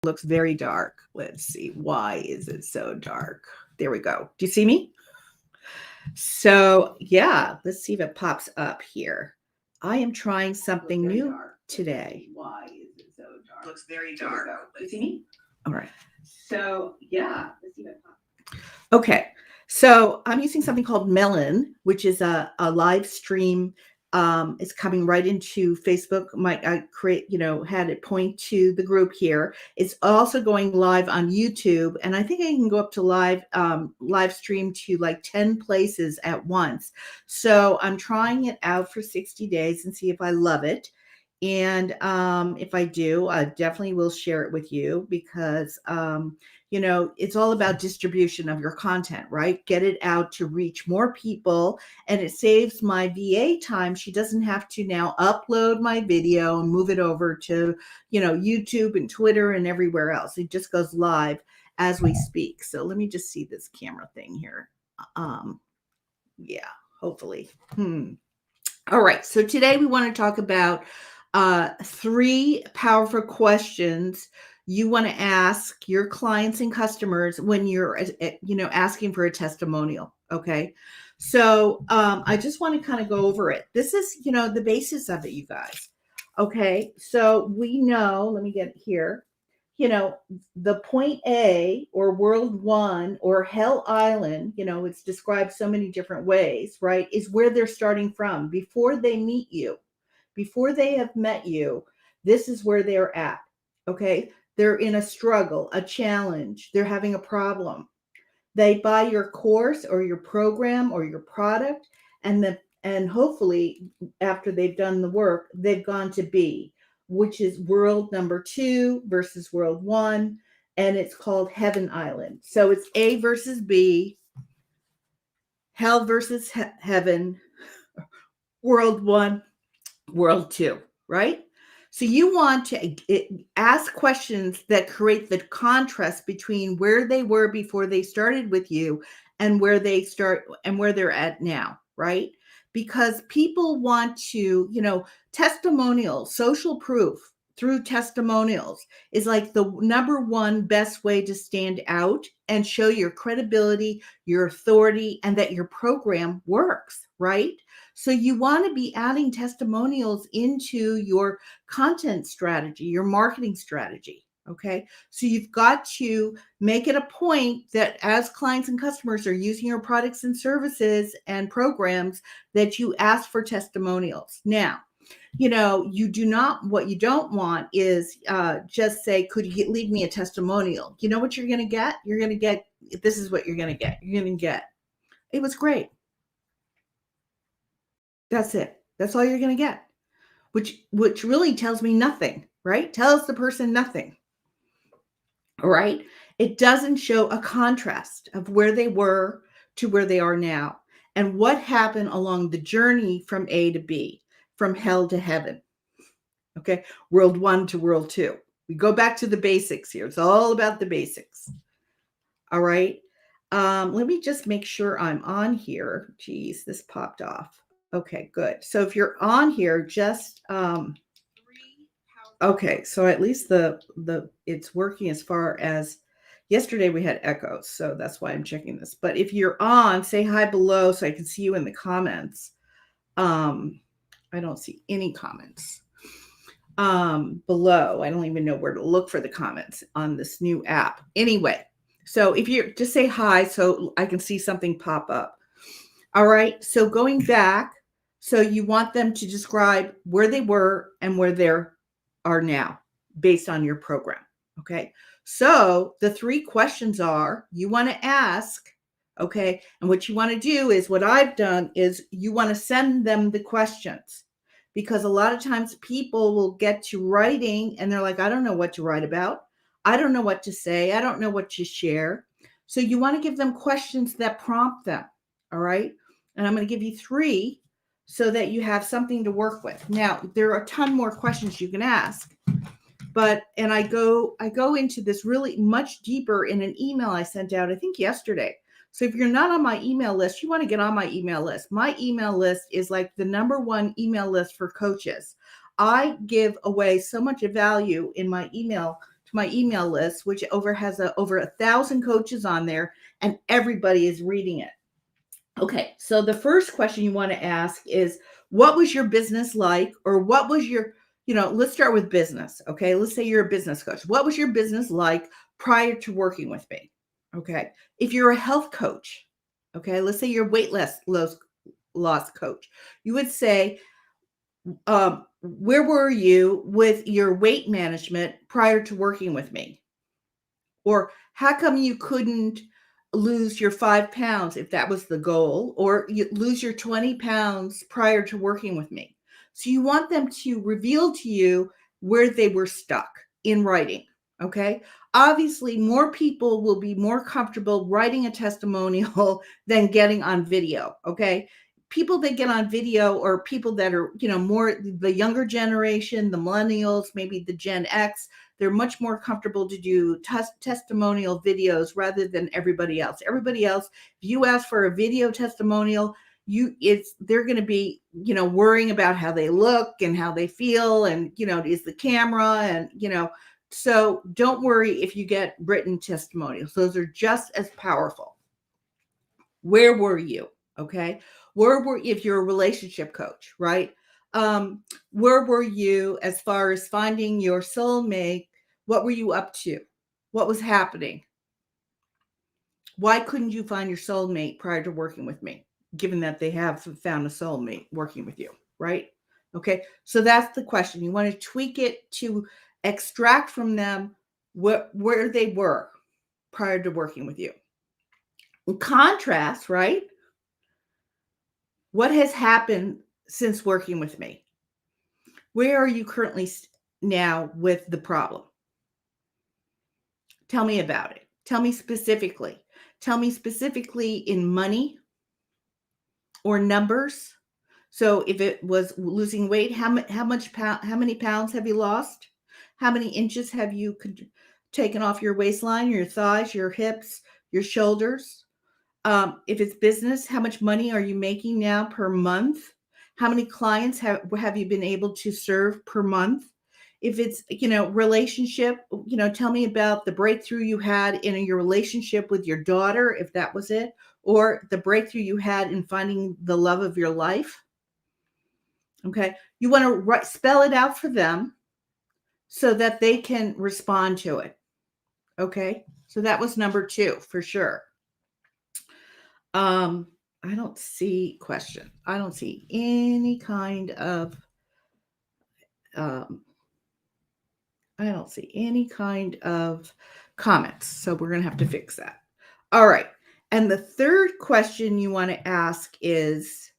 looks very dark. Let's see. Why is it so dark? There we go. Do you see me? So, yeah, let's see if it pops up here. I am trying something new today. Why is it so dark? Looks very dark. Do you see me? All right. So, yeah, let's see if it pops up. Okay. So, I'm using something called Melon, which is a live stream. It's coming right into Facebook. I create, had it point to the group here. It's also going live on YouTube, and I think I can go up to live stream to like 10 places at once. So I'm trying it out for 60 days and see if I love it. And if I do, I definitely will share it with you because it's all about distribution of your content, right? Get it out to reach more people, and it saves my VA time. She doesn't have to now upload my video and move it over to, YouTube and Twitter and everywhere else. It just goes live as we speak. So let me just see this camera thing here. Yeah, hopefully. All right. So today we want to talk about 3 powerful questions you want to ask your clients and customers when you're, asking for a testimonial. Okay. So I just want to kind of go over it. This is, the basis of it, you guys. Okay. So we know, let me get it here. The point A or world 1 or hell island, it's described so many different ways, right? Is where they're starting from before they meet you. Before they have met you, this is where they're at. Okay. They're in a struggle, a challenge. They're having a problem. They buy your course or your program or your product, and hopefully after they've done the work, they've gone to B, which is world number 2 versus world 1, and it's called Heaven Island. So it's A versus B, hell versus heaven, world 1, world 2, right? So you want to ask questions that create the contrast between where they were before they started with you and where they're at now, right? Because people want to, testimonials, social proof through testimonials is like the number 1 best way to stand out and show your credibility, your authority, and that your program works, right? So you want to be adding testimonials into your content strategy, your marketing strategy. Okay. So you've got to make it a point that as clients and customers are using your products and services and programs, that you ask for testimonials. Now, what you don't want is just say, could you leave me a testimonial? You know what you're going to get? You're going to get, this is what you're going to get. You're going to get, it was great. That's it. That's all you're going to get, which really tells me nothing, right? Tells the person nothing. All right. It doesn't show a contrast of where they were to where they are now and what happened along the journey from A to B, from hell to heaven. Okay. World 1 to world 2. We go back to the basics here. It's all about the basics. All right. Let me just make sure I'm on here. Geez, this popped off. Okay, good. So if you're on here, just okay. So at least the it's working as far as yesterday we had echoes, so that's why I'm checking this. But if you're on, say hi below so I can see you in the comments. I don't see any comments below. I don't even know where to look for the comments on this new app. Anyway, so if you just say hi so I can see something pop up. All right. So going back. So you want them to describe where they were and where they are now based on your program. Okay. So the 3 questions are you want to ask. Okay. And what you want to do is what I've done is you want to send them the questions, because a lot of times people will get to writing and they're like, I don't know what to write about. I don't know what to say. I don't know what to share. So you want to give them questions that prompt them. All right. And I'm going to give you 3 so that you have something to work with. Now, there are a ton more questions you can ask, and I go into this really much deeper in an email I sent out, I think yesterday. So if you're not on my email list, you want to get on my email list. My email list is like the number 1 email list for coaches. I give away so much value in my email to my email list, which has over 1,000 coaches on there, and everybody is reading it. Okay, so the first question you want to ask is, what was your business like? Or what was your, let's start with business. Okay, let's say you're a business coach. What was your business like prior to working with me? Okay, if you're a health coach, okay, let's say you're a weight loss coach, you would say, where were you with your weight management prior to working with me? Or how come you couldn't lose your 5 pounds if that was the goal, or you lose your 20 pounds prior to working with me? So you want them to reveal to you where they were stuck in writing. Okay. Obviously, more people will be more comfortable writing a testimonial than getting on video. Okay. People that get on video or people that are, more the younger generation, the millennials, maybe the Gen X, they're much more comfortable to do testimonial videos rather than everybody else. Everybody else, if you ask for a video testimonial, they're going to be, worrying about how they look and how they feel, and, is the camera, and, so don't worry if you get written testimonials. Those are just as powerful. Where were you? Okay. If you're a relationship coach, right? Where were you as far as finding your soulmate? What were you up to? What was happening? Why couldn't you find your soulmate prior to working with me, given that they have found a soulmate working with you, right? Okay, so that's the question. You want to tweak it to extract from them where they were prior to working with you. In contrast, right? What has happened since working with me? Where are you currently now with the problem? Tell me about it. Tell me specifically. Tell me specifically in money or numbers. So if it was losing weight, how many pounds have you lost? How many inches have you taken off your waistline, your thighs, your hips, your shoulders? If it's business, how much money are you making now per month? How many clients have you been able to serve per month? If it's, relationship, tell me about the breakthrough you had in your relationship with your daughter, if that was it, or the breakthrough you had in finding the love of your life. Okay. You want to spell it out for them so that they can respond to it. Okay. So that was number 2 for sure. I don't see question. I don't see any kind of, comments. So we're going to have to fix that. All right. And the third question you want to ask is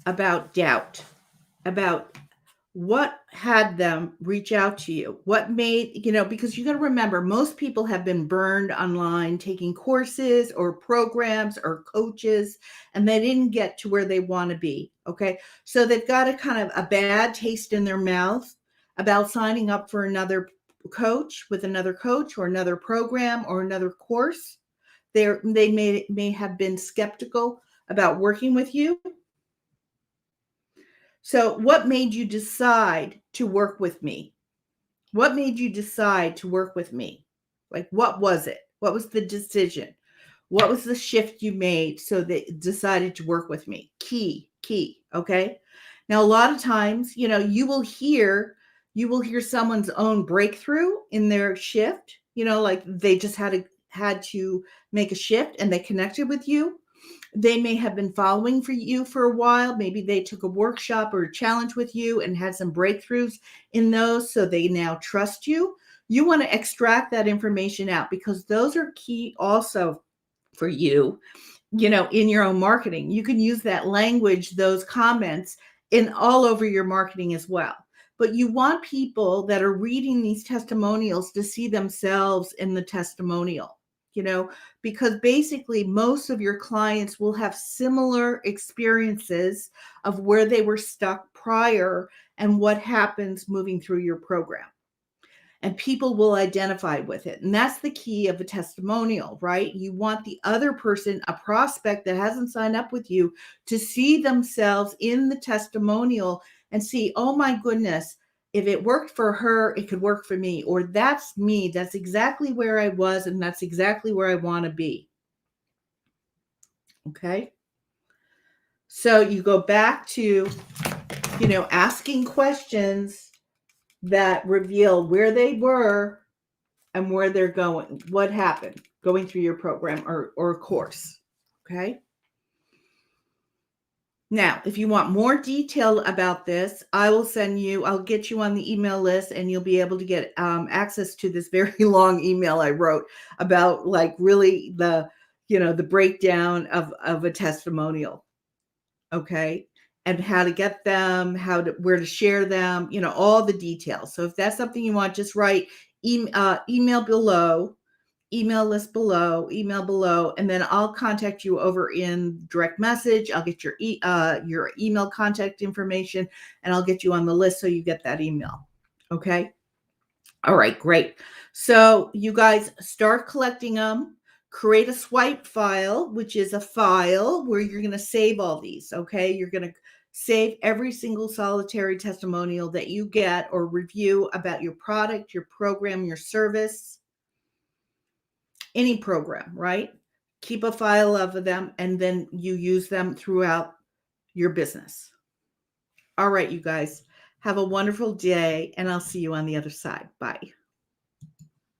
about doubt, about what had them reach out to you? What made, because you got to remember, most people have been burned online taking courses or programs or coaches, and they didn't get to where they want to be. Okay. So they've got a kind of a bad taste in their mouth about signing up for another coach with another coach or another program or another course. They may have been skeptical about working with you. So what made you decide to work with me? What made you decide to work with me? Like, what was it? What was the decision? What was the shift you made so that you decided to work with me? Key. Okay. Now, a lot of times, you will hear someone's own breakthrough in their shift, like they just had to make a shift and they connected with you. They may have been following you for a while. Maybe they took a workshop or a challenge with you and had some breakthroughs in those, so they now trust you. You want to extract that information out because those are key also for you, in your own marketing. You can use that language, those comments, in all over your marketing as well. But you want people that are reading these testimonials to see themselves in the testimonial. Because basically most of your clients will have similar experiences of where they were stuck prior and what happens moving through your program. And people will identify with it. And that's the key of a testimonial, right? You want the other person, a prospect that hasn't signed up with you, to see themselves in the testimonial and see, oh my goodness, if it worked for her, it could work for me, or that's me. That's exactly where I was, and that's exactly where I want to be. Okay. So you go back to, asking questions that reveal where they were and where they're going, what happened going through your program or course. Okay. Now, if you want more detail about this, I'll get you on the email list, and you'll be able to get access to this very long email I wrote about really the breakdown of a testimonial. Okay. And how to get them, where to share them, all the details. So if that's something you want, just write email below, email below, and then I'll contact you over in direct message. I'll get your email contact information, and I'll get you on the list so you get that email. Okay. All right, great. So you guys start collecting them. Create a swipe file, which is a file where you're going to save all these. Okay. You're going to save every single solitary testimonial that you get or review about your product, your program, your service, any program, right? Keep a file of them, and then you use them throughout your business. All right, you guys, have a wonderful day, and I'll see you on the other side. Bye.